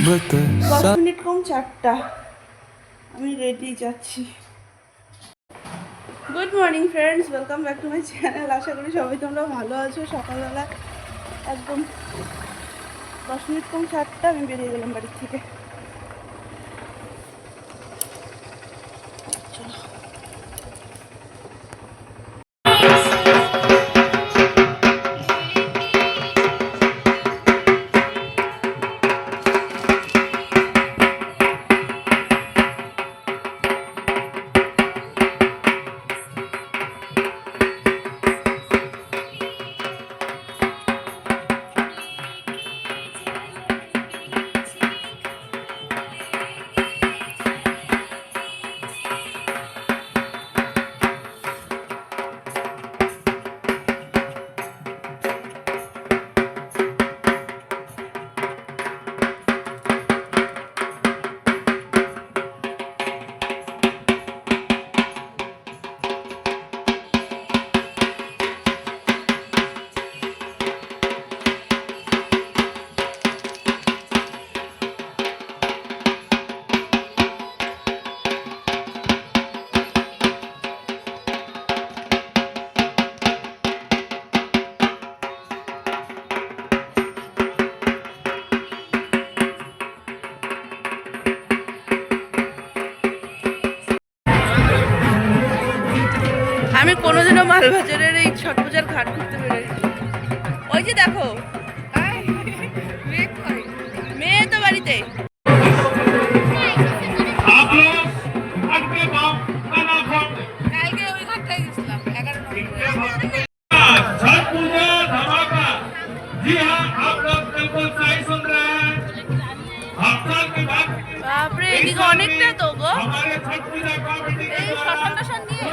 10 minute কম 4টা, আমি ready যাচ্ছি। Good morning friends, welcome back to my channel. আশা করি সবাই তোমরা ভালো আছো। সকালবেলা একদম 10 মিনিট কম 4টা আমি বেরিয়ে গেলাম বাড়ির থেকে। চলো। আমি কোনোদিনও মালবাজারের এই ছট পূজার ঘাট ঘুরতে পেরেছি। ওই যে দেখো মেয়ে তো বাড়িতে। কালকে ওই ঘাটটাই গেছিলাম 11 নম্বরে। বাপরে, এদিকে অনেকটা তো গো। এই শ্মশান টশান নিয়ে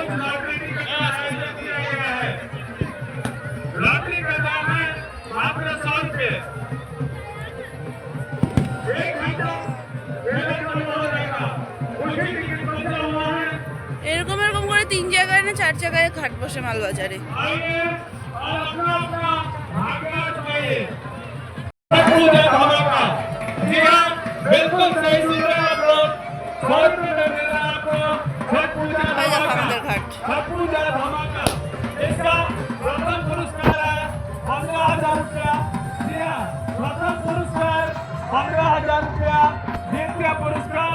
এরকম এরকম করে 3 জায়গায় না 4 জায়গায় ঘাট বসে মালবাজারে। আমাদের ঘাট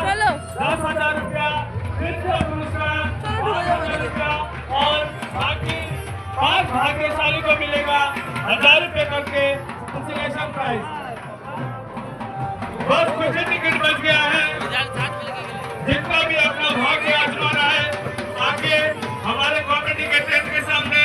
चलो 10,000 रुपया, तृतीय पुरस्कार 5,000 रुपया और बाकी 5 भाग्यशाली को मिलेगा 1,000 रुपये करके कंसोलेशन प्राइज। बस कुछ टिकट बच गया है, जितना भी अपना भाग्य आजमा रहा है आके हमारे कॉमेडी के टेंट के सामने।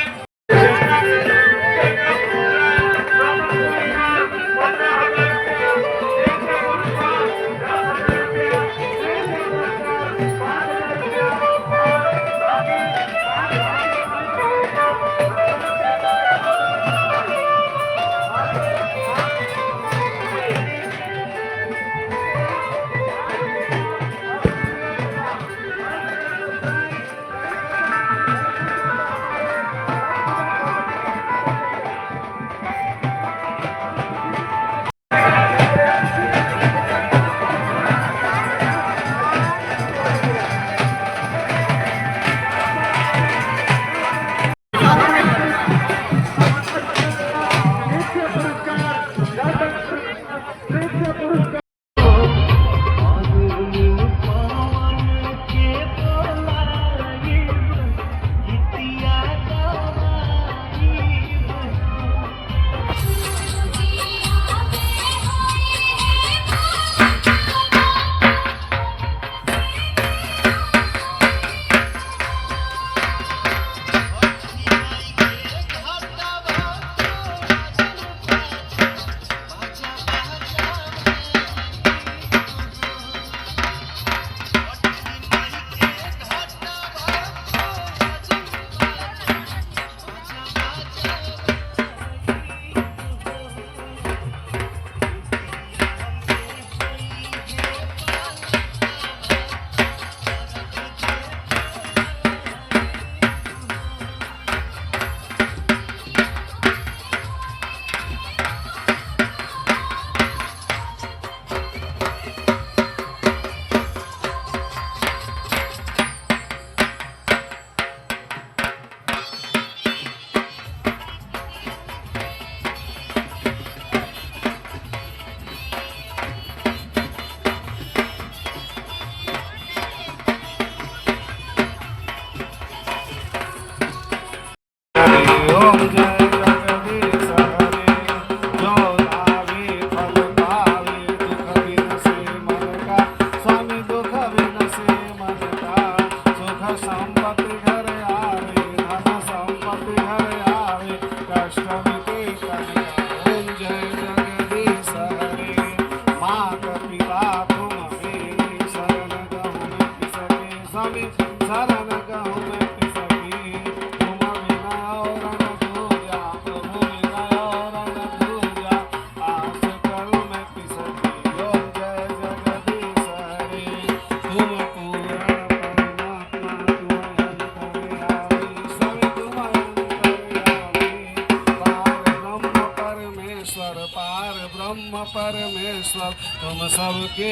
परमेश्वर तुम सबके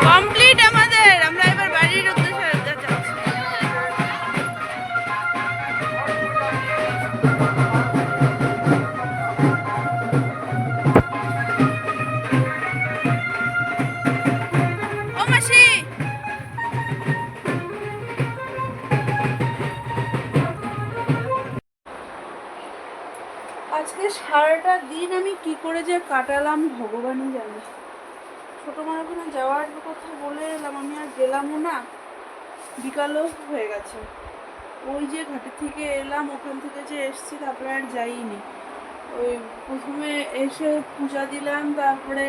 কমপ্লিট আমাদের। আমরা এবার বাড়ির উদ্দেশ্যে যাচ্ছি। ও মাসি, আজকে সারাটা দিন আমি কি করে যে কাটালাম ভগবানই জানে। ছোট মার ওখানে যাওয়ার কথা বলে এলাম, আমি আর গেলামও না, বিকালও হয়ে গেছে। ওই যে ঘাটের থেকে এলাম, ওখান থেকে যে এসছি তারপরে আর যাইনি। ওই প্রথমে এসে পূজা দিলাম, তারপরে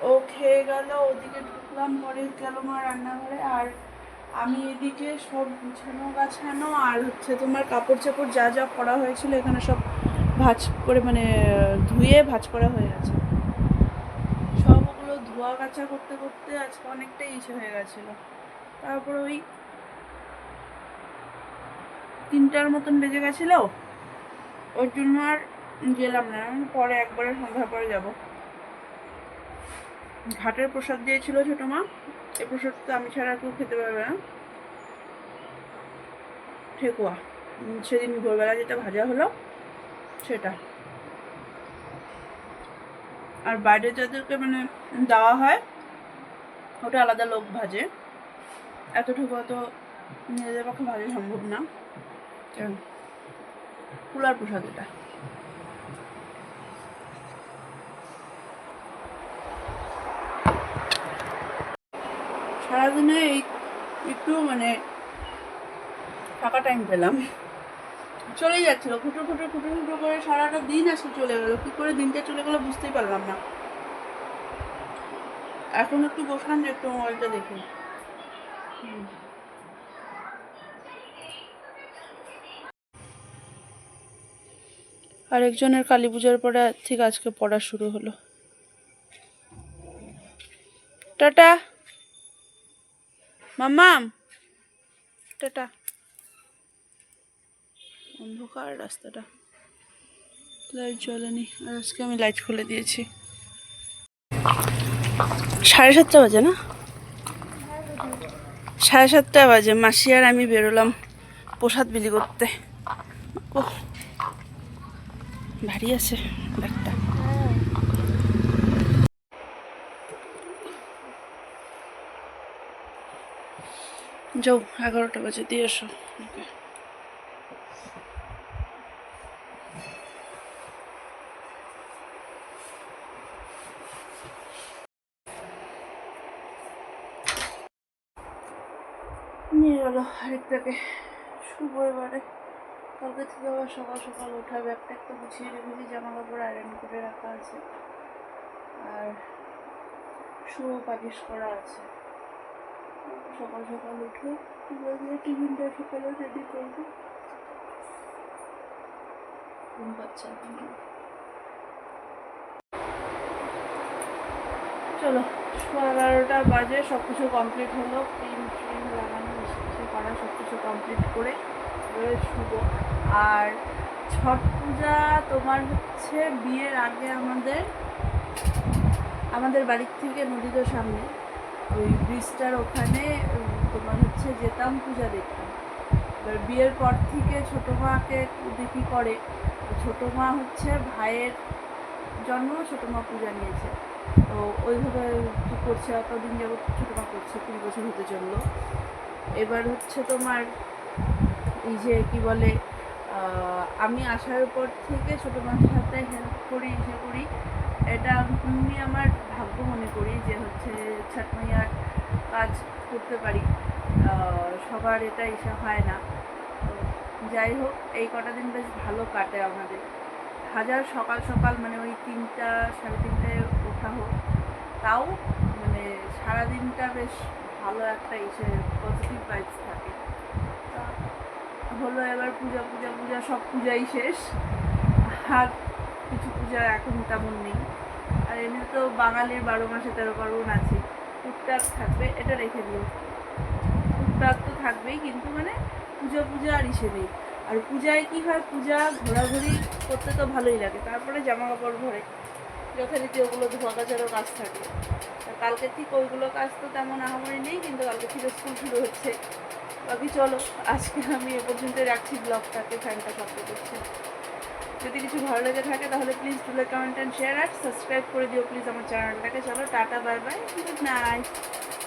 ও খেয়ে গেল, ওদিকে ঢুকলাম, পরে গেল মা রান্নাঘরে, আর আমি এদিকে সব গুছানো গাছানো আর হচ্ছে তোমার কাপড় চাপড় যা যা করা হয়েছিল এখানে সব ভাঁজ করে মানে ধুয়ে ভাঁজ করা হয়ে গেছে। সব ওগুলো ধোয়া কাচা করতে করতে আজকে অনেকটাই ইচ্ছে হয়ে গেছিলো। তারপর ওই 3টার মতন বেজে গেছিলো, ওই জন্য আর গেলাম না। আমি পরে একবারে সন্ধ্যার পরে যাব। ঘাটের প্রসাদ দিয়েছিল ছোটো মা, এই প্রসাদ তো আমি ছাড়া কেউ খেতে পারবে না। ঠেকুয়া, সেদিন ভোরবেলা যেটা ভাজা হলো সেটা, আর বাইরে যাদেরকে মানে দেওয়া হয় ওটা আলাদা লোক ভাজে। এত ঠেকুয়া তো নিজেদের পক্ষে ভাজা সম্ভব না, কুলার প্রসাদ এটা। সারাদিনে এই একটু মানে ফাঁকা টাইম পেলাম, চলেই যাচ্ছিল খুঁটো খুঁটো খুঁটো খুঁটো করে সারাটা দিন আজকে চলে গেলো। কী করে দিনটা চলে গেলো বুঝতেই পারলাম না। এখন একটু বসলাম যে একটু মোবাইলটা দেখি। আরেকজনের কালী পূজার পরে থেকে আজকে পড়া শুরু হলো। টাটা মাম্মাম, টাটা। অন্ধকার রাস্তাটা, লাইট জ্বলেনি, আর আজকে আমি লাইট খুলে দিয়েছি। 7:30 বাজে না, 7:30 বাজে। মাসি আর আমি বেরোলাম প্রসাদ বিলি করতে। ও ভারী আছে ব্যাগটা। যাও 11টা বাজে, দিয়ে এসো। নিয়ে গেল আরেকটাকে শুভ। এবারে কালকে থেকে আবার সকাল সকাল ওঠা, ব্যাগটা একটু গুছিয়ে রেখেছি, জামা কাপড় আয়রন করে রাখা আছে, আর শুভ পালিশ করা আছে। সকাল সকাল উঠে টিফিনটা সকালে রেডি করবো। ঘুম পাচ্ছে এখন। চলো 11টা বাজে, সব কিছু কমপ্লিট হলো, ক্রিম ট্রিম লাগানো কিছু করা সব কিছু কমপ্লিট করে শুভ। আর ছট পূজা তোমার হচ্ছে বিয়ের আগে আমাদের বাড়ির থেকে নদীর সামনে ওই ব্রিজটার ওখানে তোমার হচ্ছে যেতাম পূজা দেখতাম। এবার বিয়ের পর থেকে ছোটো মাকে দেখি করে, ছোটো মা হচ্ছে ভাইয়ের জন্ম ছোটো মা পূজা নিয়েছে, তো ওইভাবে করছে, অতদিন যাবত ছোটো মা করছে, 20 বছর হতে চললো। এবার হচ্ছে তোমার এই যে কি বলে, আমি আসার পর থেকে ছোটো মার সাথে হেল্প করি, ইসে করি। এটা আমি আমার ভাগ্য মনে করি যে হচ্ছে ছট মাইয়ার কাজ করতে পারি, সবার এটা ইসা হয় না। তো যাই হোক, এই কটা দিন বেশ ভালো কাটে আমাদের। হাজার সকাল সকাল মানে ওই 3টা 3:30টায় ওঠা হোক, তাও মানে সারাদিনটা বেশ ভালো একটা ইসে পজিটিভ ভাইবস থাকে। হলো এবার পূজা পূজা পূজা সব পূজাই শেষ, আর কিছু পূজা এখন তেমন নেই। আর এমনি তো বাঙালির 12 মাসে 13 পার্বণ আছে, টুকটাক থাকবে, এটা রেখে দিও, টুকটাক তো থাকবেই, কিন্তু মানে পূজা পূজা আর ইসে নেই। আর পূজায় কী হয়, পূজা ঘোরাঘুরি করতে তো ভালোই লাগে, তারপরে জামা কাপড় ঘরে যথারীতি ওগুলো ধোয়া কাচারও কাজ থাকে। কালকে ঠিক ওইগুলো কাজ তো তেমন আহামরি নেই, কিন্তু কালকে থেকে স্কুল শুরু হচ্ছে। বাকি চলো আজকে আমি এ পর্যন্ত রাখছি ব্লগটাকে, ফ্যানটা শব্দ করছে। যদি কিছু ভালো লেগে থাকে তাহলে please do like, comment and share আর সাবস্ক্রাইব করে দিও প্লিজ আমার চ্যানেলটাকে। চলো tata, bye bye, good night.